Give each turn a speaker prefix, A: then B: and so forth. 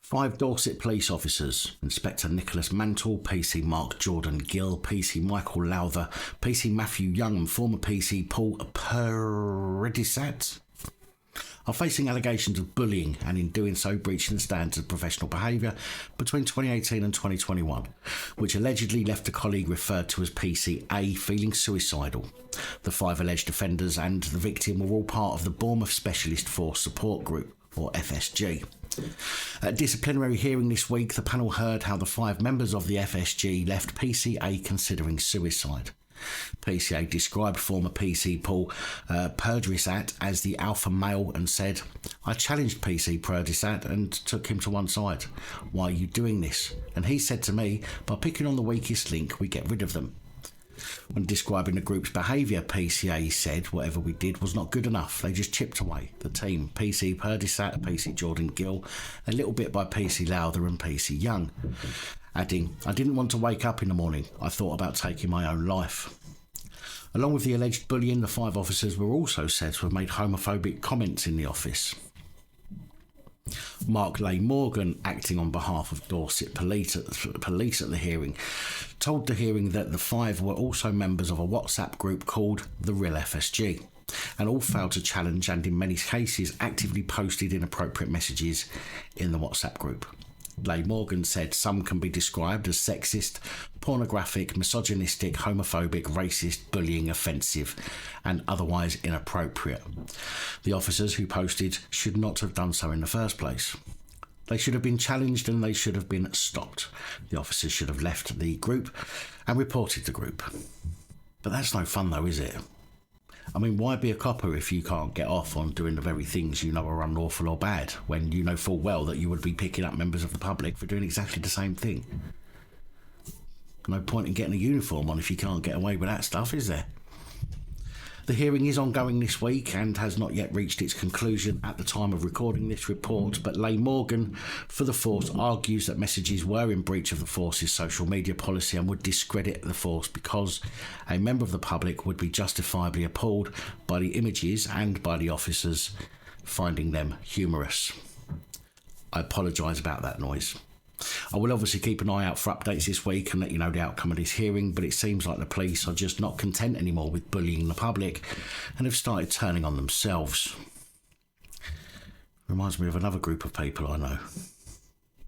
A: 5 Dorset police officers, Inspector Nicholas Mantle, PC Mark Jordan-Gill, PC Michael Lowther, PC Matthew Young and former PC Paul Perdrisat, are facing allegations of bullying and in doing so breaching the standards of professional behaviour between 2018 and 2021, which allegedly left a colleague referred to as PCA feeling suicidal. The 5 alleged offenders and the victim were all part of the Bournemouth Specialist Force Support Group, or FSG. At a disciplinary hearing this week, the panel heard how the 5 members of the FSG left PCA considering suicide. PCA described former PC Paul Perdrisat as the alpha male and said, "I challenged PC Perdrisat and took him to one side. Why are you doing this? And he said to me, by picking on the weakest link, we get rid of them." When describing the group's behaviour, PCA said whatever we did was not good enough. They just chipped away. The team, PC Perdrisat, PC Jordan-Gill, a little bit by PC Lowther and PC Young. Adding, "I didn't want to wake up in the morning. I thought about taking my own life." Along with the alleged bullying, the 5 officers were also said to have made homophobic comments in the office. Mark Morgan, acting on behalf of Dorset police at the hearing, told the hearing that the 5 were also members of a WhatsApp group called The Real FSG, and all failed to challenge and in many cases actively posted inappropriate messages in the WhatsApp group. Morgan said some can be described as sexist, pornographic, misogynistic, homophobic, racist, bullying, offensive and otherwise inappropriate. The officers who posted should not have done so in the first place. They should have been challenged and they should have been stopped. The officers should have left the group and reported the group. But that's no fun though, is it? I mean, why be a copper if you can't get off on doing the very things you know are unlawful or bad, when you know full well that you would be picking up members of the public for doing exactly the same thing? No point in getting a uniform on if you can't get away with that stuff, is there? The hearing is ongoing this week and has not yet reached its conclusion at the time of recording this report, but Morgan for the force argues that messages were in breach of the force's social media policy and would discredit the force because a member of the public would be justifiably appalled by the images and by the officers finding them humorous. I apologise about that noise. I will obviously keep an eye out for updates this week and let you know the outcome of this hearing, but it seems like the police are just not content anymore with bullying the public and have started turning on themselves. Reminds me of another group of people I know.